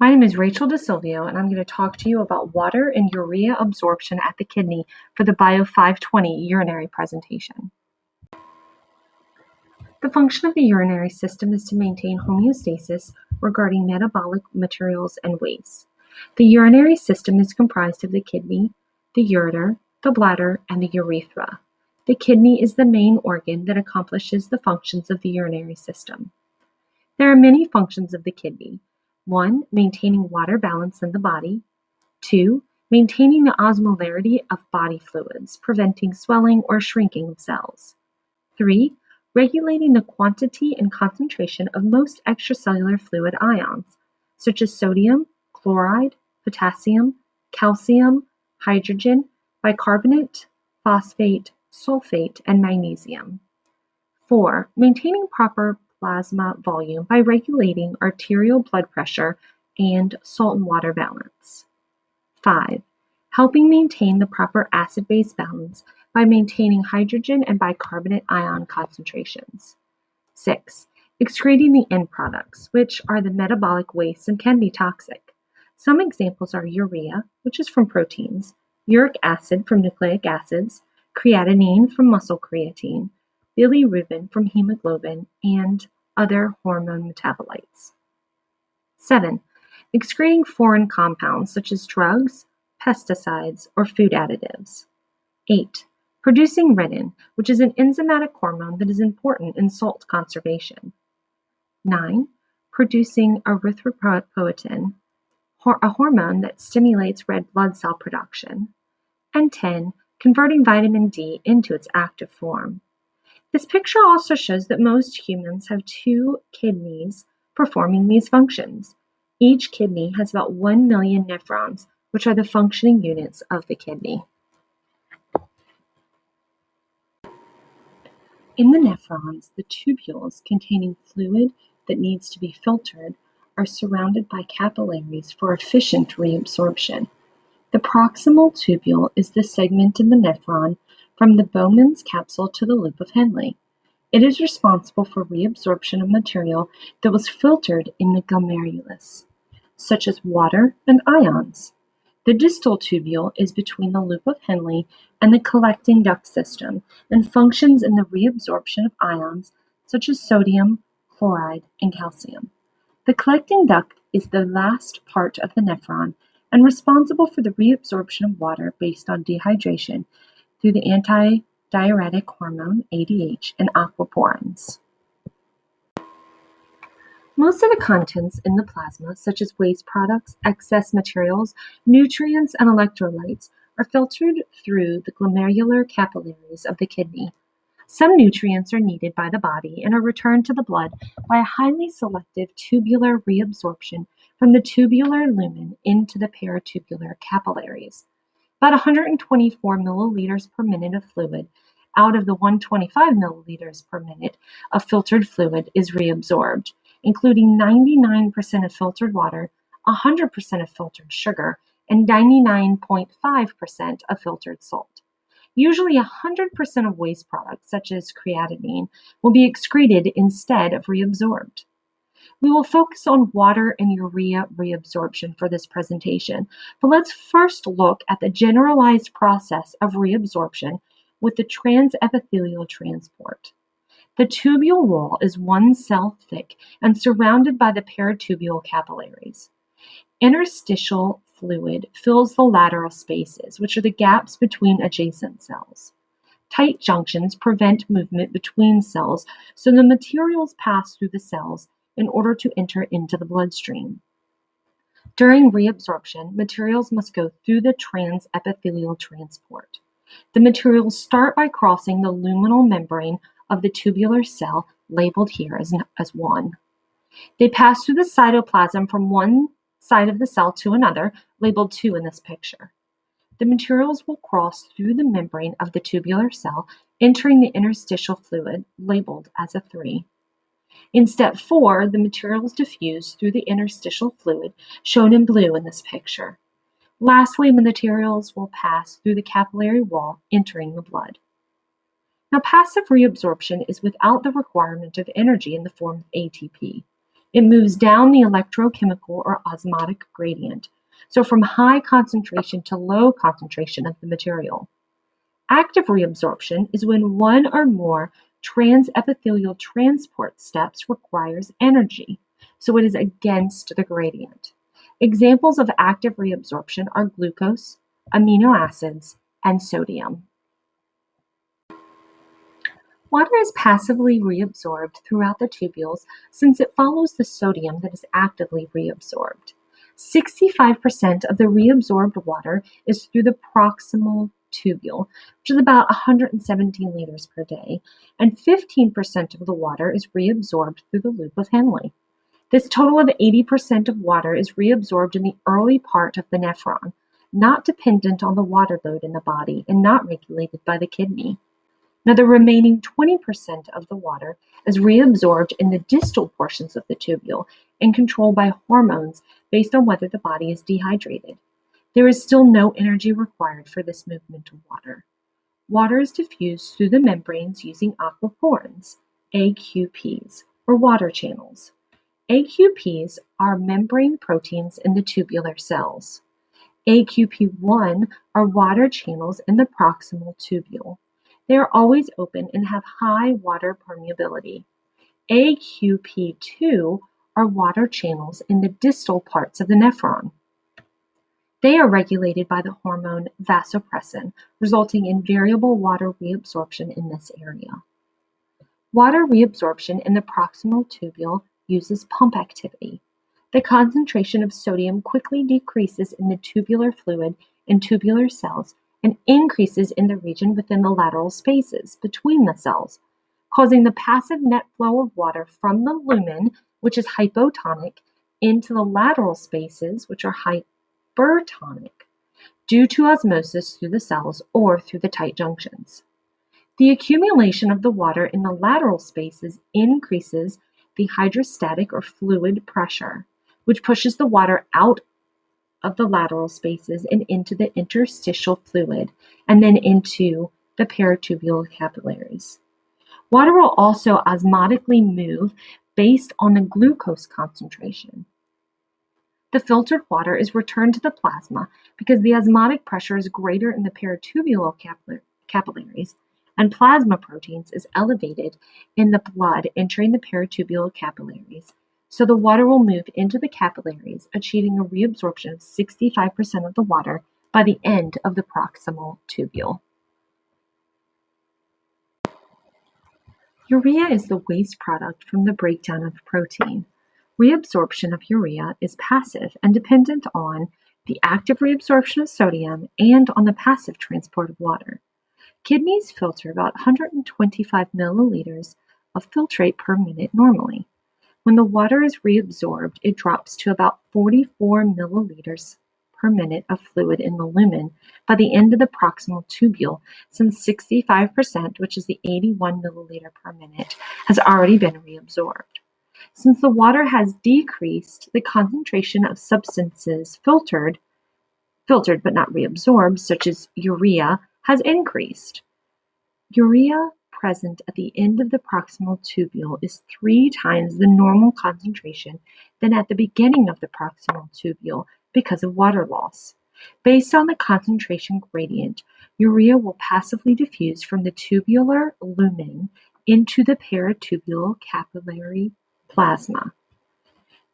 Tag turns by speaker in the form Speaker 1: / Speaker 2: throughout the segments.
Speaker 1: My name is Rachel Silvio, and I'm going to talk to you about water and urea absorption at the kidney for the Bio 520 urinary presentation. The function of the urinary system is to maintain homeostasis regarding metabolic materials and waste. The urinary system is comprised of the kidney, the ureter, the bladder, and the urethra. The kidney is the main organ that accomplishes the functions of the urinary system. There are many functions of the kidney. 1. Maintaining water balance in the body. 2. Maintaining the osmolarity of body fluids, preventing swelling or shrinking of cells. 3. Regulating the quantity and concentration of most extracellular fluid ions, such as sodium, chloride, potassium, calcium, hydrogen, bicarbonate, phosphate, sulfate, and magnesium. 4. Maintaining proper plasma volume by regulating arterial blood pressure and salt and water balance. 5. Helping maintain the proper acid-base balance by maintaining hydrogen and bicarbonate ion concentrations. 6. Excreting the end products, which are the metabolic wastes and can be toxic. Some examples are urea, which is from proteins, uric acid from nucleic acids, creatinine from muscle creatine, bilirubin from hemoglobin, and other hormone metabolites. 7. Excreting foreign compounds such as drugs, pesticides, or food additives. 8. Producing renin, which is an enzymatic hormone that is important in salt conservation. 9. Producing erythropoietin, a hormone that stimulates red blood cell production. And 10. Converting vitamin D into its active form. This picture also shows that most humans have 2 kidneys performing these functions. Each kidney has about 1 million nephrons, which are the functioning units of the kidney. In the nephrons, the tubules containing fluid that needs to be filtered are surrounded by capillaries for efficient reabsorption. The proximal tubule is the segment in the nephron from the Bowman's capsule to the loop of Henle. It is responsible for reabsorption of material that was filtered in the glomerulus, such as water and ions. The distal tubule is between the loop of Henle and the collecting duct system and functions in the reabsorption of ions such as sodium, chloride, and calcium. The collecting duct is the last part of the nephron and responsible for the reabsorption of water based on dehydration through the antidiuretic hormone ADH and aquaporins. Most of the contents in the plasma, such as waste products, excess materials, nutrients, and electrolytes, are filtered through the glomerular capillaries of the kidney. Some nutrients are needed by the body and are returned to the blood by a highly selective tubular reabsorption from the tubular lumen into the peritubular capillaries. About 124 milliliters per minute of fluid out of the 125 milliliters per minute of filtered fluid is reabsorbed, including 99% of filtered water, 100% of filtered sugar, and 99.5% of filtered salt. Usually 100% of waste products, such as creatinine, will be excreted instead of reabsorbed. We will focus on water and urea reabsorption for this presentation, but let's first look at the generalized process of reabsorption with the transepithelial transport. The tubule wall is 1 cell thick and surrounded by the peritubular capillaries. Interstitial fluid fills the lateral spaces, which are the gaps between adjacent cells. Tight junctions prevent movement between cells, so the materials pass through the cells in order to enter into the bloodstream. During reabsorption, materials must go through the transepithelial transport. The materials start by crossing the luminal membrane of the tubular cell, labeled here as 1. They pass through the cytoplasm from one side of the cell to another, labeled 2 in this picture. The materials will cross through the membrane of the tubular cell, entering the interstitial fluid, labeled as a 3. In step 4, the materials diffuse through the interstitial fluid, shown in blue in this picture. Lastly, the materials will pass through the capillary wall, entering the blood. Now, passive reabsorption is without the requirement of energy in the form of ATP. It moves down the electrochemical or osmotic gradient, so from high concentration to low concentration of the material. Active reabsorption is when one or more transepithelial transport steps requires energy, so it is against the gradient. Examples of active reabsorption are glucose, amino acids, and sodium. Water is passively reabsorbed throughout the tubules since it follows the sodium that is actively reabsorbed. 65% of the reabsorbed water is through the proximal tubule, which is about 117 liters per day, and 15% of the water is reabsorbed through the loop of Henle. This total of 80% of water is reabsorbed in the early part of the nephron, not dependent on the water load in the body and not regulated by the kidney. Now, the remaining 20% of the water is reabsorbed in the distal portions of the tubule and controlled by hormones based on whether the body is dehydrated. There is still no energy required for this movement of water. Water is diffused through the membranes using aquaporins, AQPs, or water channels. AQPs are membrane proteins in the tubular cells. AQP1 are water channels in the proximal tubule. They are always open and have high water permeability. AQP2 are water channels in the distal parts of the nephron. They are regulated by the hormone vasopressin, resulting in variable water reabsorption in this area. Water reabsorption in the proximal tubule uses pump activity. The concentration of sodium quickly decreases in the tubular fluid and tubular cells and increases in the region within the lateral spaces between the cells, causing the passive net flow of water from the lumen, which is hypotonic, into the lateral spaces, which are hypertonic, due to osmosis through the cells or through the tight junctions. The accumulation of the water in the lateral spaces increases the hydrostatic or fluid pressure, which pushes the water out of the lateral spaces and into the interstitial fluid, and then into the peritubular capillaries. Water will also osmotically move based on the glucose concentration. The filtered water is returned to the plasma because the osmotic pressure is greater in the peritubular capillaries, and plasma proteins is elevated in the blood entering the peritubular capillaries. So the water will move into the capillaries, achieving a reabsorption of 65% of the water by the end of the proximal tubule. Urea is the waste product from the breakdown of protein. Reabsorption of urea is passive and dependent on the active reabsorption of sodium and on the passive transport of water. Kidneys filter about 125 milliliters of filtrate per minute normally. When the water is reabsorbed, it drops to about 44 milliliters per minute of fluid in the lumen by the end of the proximal tubule, since 65%, which is the 81 milliliter per minute, has already been reabsorbed. Since the water has decreased, the concentration of substances filtered but not reabsorbed, such as urea, has increased. Urea present at the end of the proximal tubule is 3 times the normal concentration than at the beginning of the proximal tubule because of water loss. Based on the concentration gradient, urea will passively diffuse from the tubular lumen into the peritubular capillary plasma.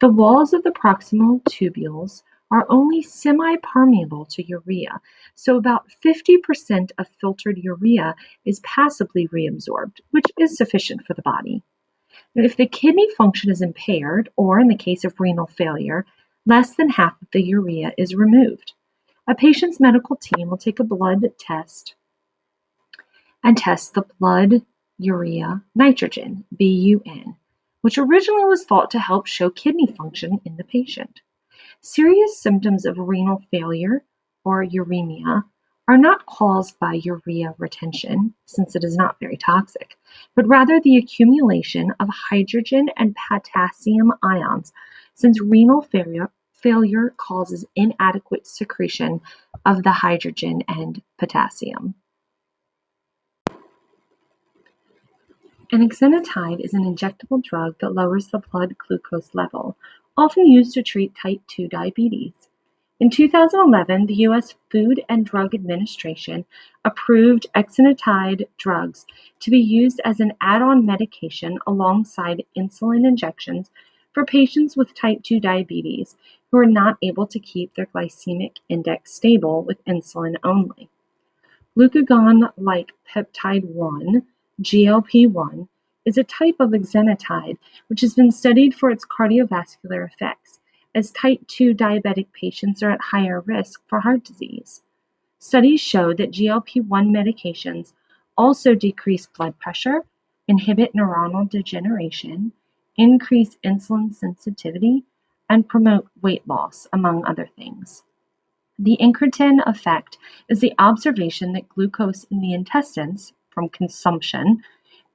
Speaker 1: The walls of the proximal tubules are only semi-permeable to urea, so about 50% of filtered urea is passively reabsorbed, which is sufficient for the body. And if the kidney function is impaired, or in the case of renal failure, less than half of the urea is removed. A patient's medical team will take a blood test and test the blood urea nitrogen, BUN, which originally was thought to help show kidney function in the patient. Serious symptoms of renal failure, or uremia, are not caused by urea retention, since it is not very toxic, but rather the accumulation of hydrogen and potassium ions, since renal failure causes inadequate secretion of the hydrogen and potassium. An exenatide is an injectable drug that lowers the blood glucose level, often used to treat type 2 diabetes. In 2011, the U.S. Food and Drug Administration approved exenatide drugs to be used as an add-on medication alongside insulin injections for patients with type 2 diabetes who are not able to keep their glycemic index stable with insulin only. Glucagon-like peptide 1, GLP-1, is a type of exenatide which has been studied for its cardiovascular effects, as type 2 diabetic patients are at higher risk for heart disease. Studies show that GLP-1 medications also decrease blood pressure, inhibit neuronal degeneration, increase insulin sensitivity, and promote weight loss, among other things. The incretin effect is the observation that glucose in the intestines, from consumption,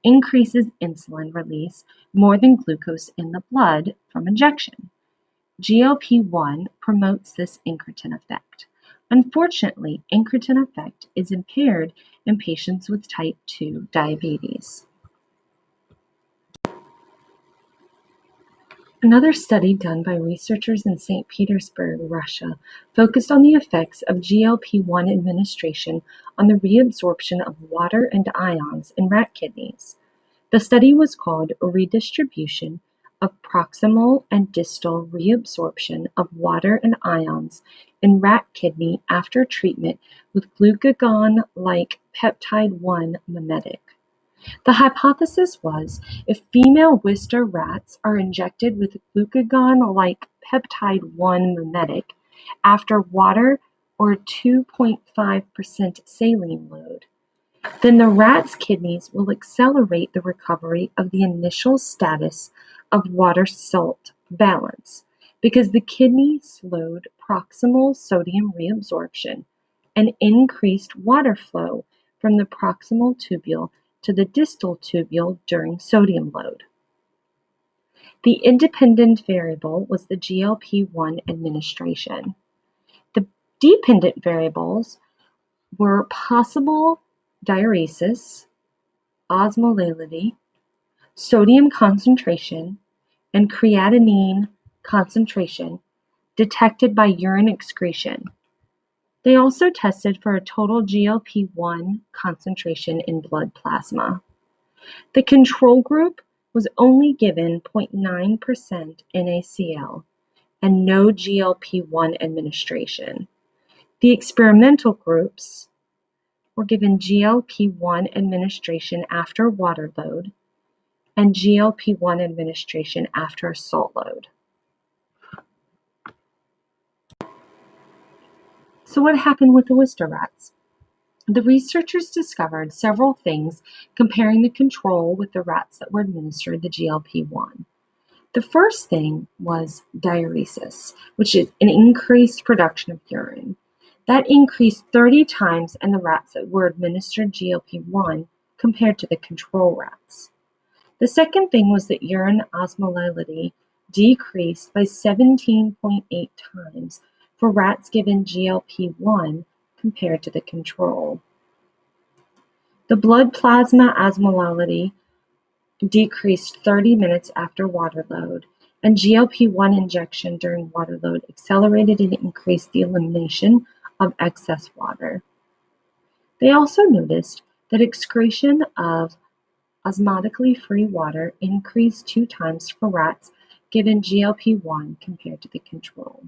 Speaker 1: increases insulin release more than glucose in the blood from injection. GLP-1 promotes this incretin effect. Unfortunately, incretin effect is impaired in patients with type 2 diabetes. Another study done by researchers in St. Petersburg, Russia, focused on the effects of GLP-1 administration on the reabsorption of water and ions in rat kidneys. The study was called Redistribution of Proximal and Distal Reabsorption of Water and Ions in Rat Kidney After Treatment with Glucagon-like Peptide 1 Mimetic. The hypothesis was if female Wistar rats are injected with glucagon-like peptide 1 mimetic after water or 2.5% saline load, then the rat's kidneys will accelerate the recovery of the initial status of water-salt balance because the kidney slowed proximal sodium reabsorption and increased water flow from the proximal tubule to the distal tubule during sodium load. The independent variable was the GLP-1 administration. The dependent variables were possible diuresis, osmolality, sodium concentration, and creatinine concentration detected by urine excretion. They also tested for a total GLP-1 concentration in blood plasma. The control group was only given 0.9% NaCl and no GLP-1 administration. The experimental groups were given GLP-1 administration after water load and GLP-1 administration after a salt load. So what happened with the Wistar rats? The researchers discovered several things comparing the control with the rats that were administered the GLP-1. The first thing was diuresis, which is an increased production of urine. That increased 30 times in the rats that were administered GLP-1 compared to the control rats. The second thing was that urine osmolality decreased by 17.8 times for rats given GLP-1 compared to the control. The blood plasma osmolality decreased 30 minutes after water load, and GLP-1 injection during water load accelerated and increased the elimination of excess water. They also noticed that excretion of osmotically free water increased 2 times for rats given GLP-1 compared to the control.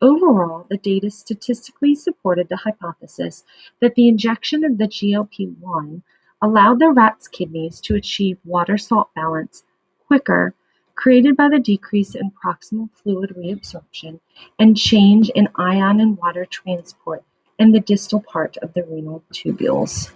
Speaker 1: Overall, the data statistically supported the hypothesis that the injection of the GLP-1 allowed the rat's kidneys to achieve water-salt balance quicker, created by the decrease in proximal fluid reabsorption and change in ion and water transport in the distal part of the renal tubules.